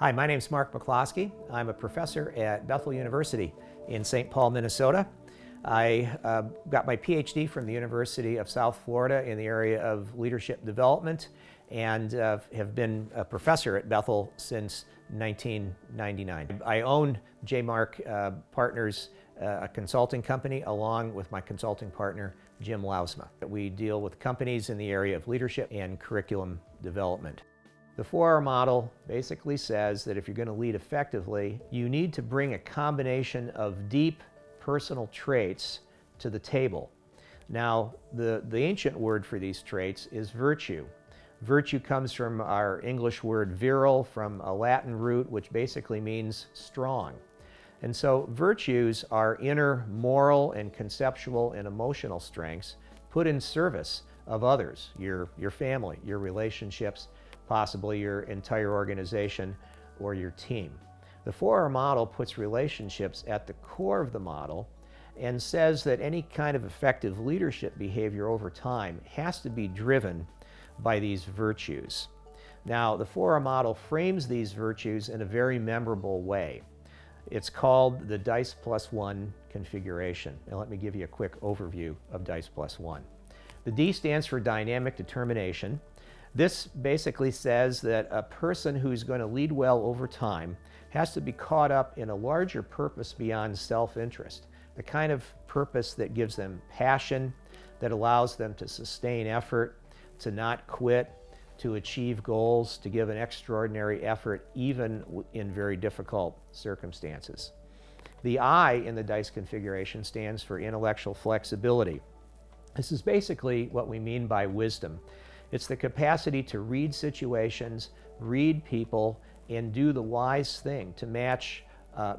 Hi, my name is Mark McCloskey. I'm a professor at Bethel University in St. Paul, Minnesota. I got my PhD from the University of South Florida in the area of leadership development and have been a professor at Bethel since 1999. I own J. Mark Partners, a consulting company, along with my consulting partner, Jim Lausma. We deal with companies in the area of leadership and curriculum development. The 4R model basically says that if you're going to lead effectively, you need to bring a combination of deep personal traits to the table. Now, the ancient word for these traits is virtue. Virtue comes from our English word virile, from a Latin root, which basically means strong. And so virtues are inner moral and conceptual and emotional strengths put in service of others, your family, your relationships, possibly your entire organization or your team. The 4R model puts relationships at the core of the model and says that any kind of effective leadership behavior over time has to be driven by these virtues. Now, the 4R model frames these virtues in a very memorable way. It's called the DICE +1 configuration. And let me give you a quick overview of DICE +1. The D stands for dynamic determination. This basically says that a person who's going to lead well over time has to be caught up in a larger purpose beyond self-interest, the kind of purpose that gives them passion, that allows them to sustain effort, to not quit, to achieve goals, to give an extraordinary effort even in very difficult circumstances. The I in the DICE configuration stands for intellectual flexibility. This is basically what we mean by wisdom. It's the capacity to read situations, read people, and do the wise thing, to match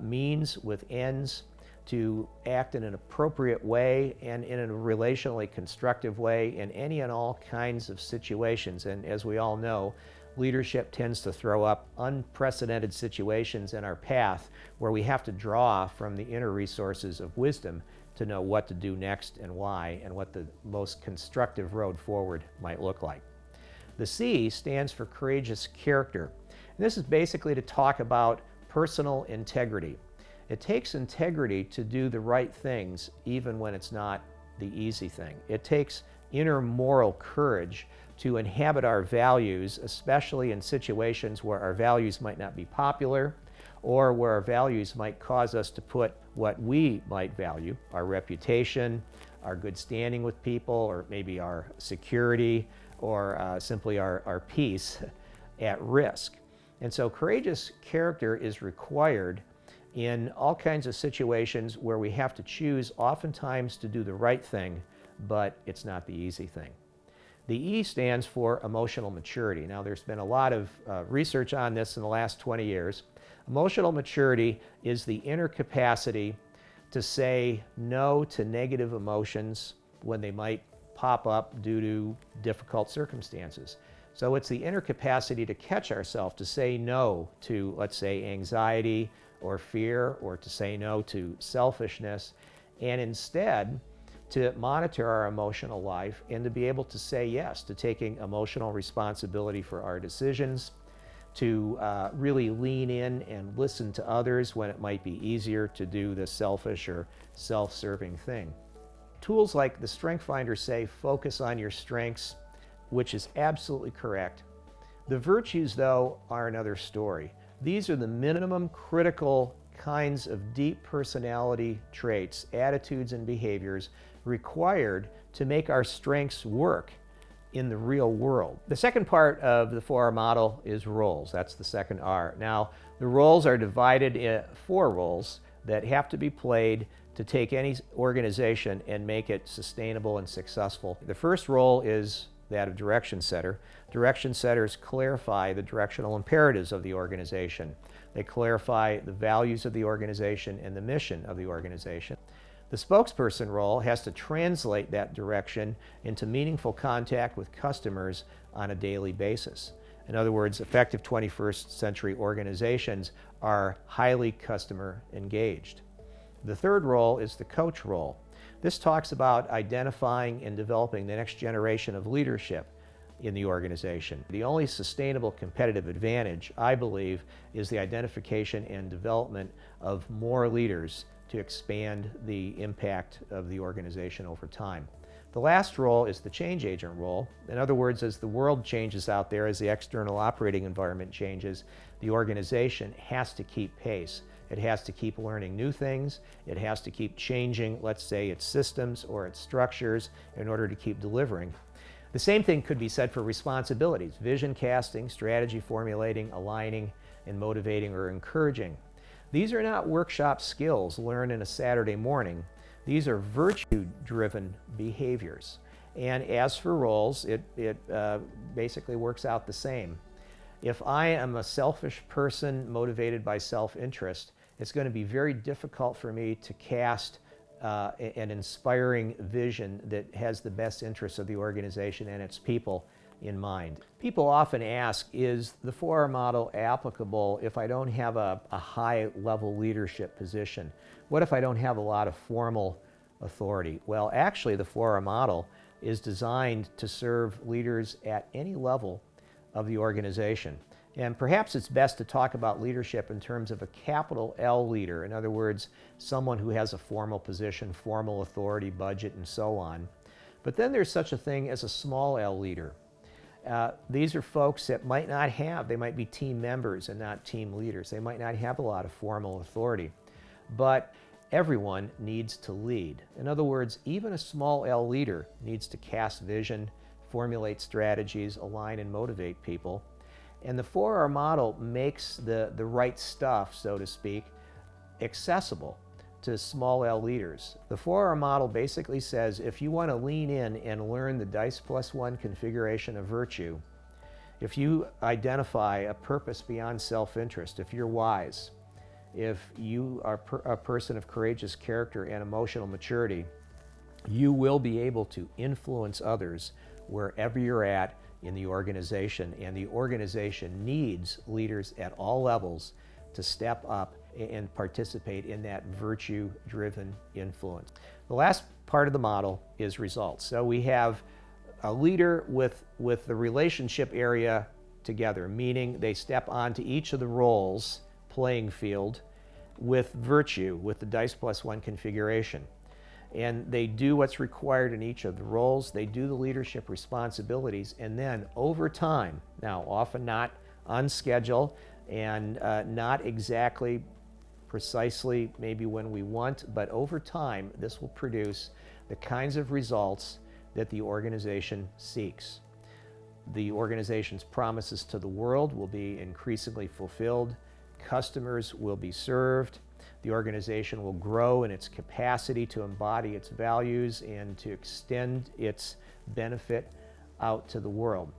means with ends, to act in an appropriate way and in a relationally constructive way in any and all kinds of situations. And as we all know, leadership tends to throw up unprecedented situations in our path where we have to draw from the inner resources of wisdom to know what to do next and why, and what the most constructive road forward might look like. The C stands for courageous character. And this is basically to talk about personal integrity. It takes integrity to do the right things even when it's not the easy thing. It takes inner moral courage to inhabit our values, especially in situations where our values might not be popular, or where our values might cause us to put what we might value, our reputation, our good standing with people, or maybe our security, or simply our peace at risk. And so courageous character is required in all kinds of situations where we have to choose oftentimes to do the right thing, but it's not the easy thing. The E stands for emotional maturity. Now, there's been a lot of research on this in the last 20 years. Emotional maturity is the inner capacity to say no to negative emotions when they might pop up due to difficult circumstances. So it's the inner capacity to catch ourselves, to say no to, let's say, anxiety or fear, or to say no to selfishness, and instead to monitor our emotional life and to be able to say yes to taking emotional responsibility for our decisions, to really lean in and listen to others when it might be easier to do the selfish or self-serving thing. Tools like the Strength Finder say focus on your strengths, which is absolutely correct. The virtues, though, are another story. These are the minimum critical kinds of deep personality traits, attitudes, and behaviors required to make our strengths work in the real world. The second part of the 4R model is roles. That's the second R. Now, the roles are divided in 4 roles that have to be played to take any organization and make it sustainable and successful. The first role is that of direction setter. Direction setters clarify the directional imperatives of the organization. They clarify the values of the organization and the mission of the organization. The spokesperson role has to translate that direction into meaningful contact with customers on a daily basis. In other words, effective 21st century organizations are highly customer engaged. The third role is the coach role. This talks about identifying and developing the next generation of leadership. in the organization. The only sustainable competitive advantage, I believe, is the identification and development of more leaders to expand the impact of the organization over time. The last role is the change agent role. In other words, as the world changes out there, as the external operating environment changes, the organization has to keep pace. It has to keep learning new things. It has to keep changing, let's say, its systems or its structures in order to keep delivering. The same thing could be said for responsibilities: vision casting, strategy formulating, aligning, and motivating or encouraging. These are not workshop skills learned in a Saturday morning. These are virtue-driven behaviors. And as for roles, it basically works out the same. If I am a selfish person motivated by self-interest, it's going to be very difficult for me to cast an inspiring vision that has the best interests of the organization and its people in mind. People often ask, is the 4R model applicable if I don't have a high-level leadership position? What if I don't have a lot of formal authority? Well, actually, the 4R model is designed to serve leaders at any level of the organization. And perhaps it's best to talk about leadership in terms of a capital L leader. In other words, someone who has a formal position, formal authority, budget, and so on. But then there's such a thing as a small L leader. These are folks that might not have, they might be team members and not team leaders. They might not have a lot of formal authority. But everyone needs to lead. In other words, even a small L leader needs to cast vision, formulate strategies, align and motivate people. And the 4R model makes the right stuff, so to speak, accessible to small L leaders. The 4R model basically says if you want to lean in and learn the DICE+1 configuration of virtue, if you identify a purpose beyond self-interest, if you're wise, if you are a person of courageous character and emotional maturity, you will be able to influence others wherever you're at in the organization, and the organization needs leaders at all levels to step up and participate in that virtue-driven influence. The last part of the model is results. So we have a leader with the relationship area together, meaning they step onto each of the roles, playing field, with virtue, with the DICE+1 configuration. And they do what's required in each of the roles, they do the leadership responsibilities, and then over time, now often not on schedule and not exactly precisely maybe when we want, but over time this will produce the kinds of results that the organization seeks. The organization's promises to the world will be increasingly fulfilled, customers will be served, the organization will grow in its capacity to embody its values and to extend its benefit out to the world.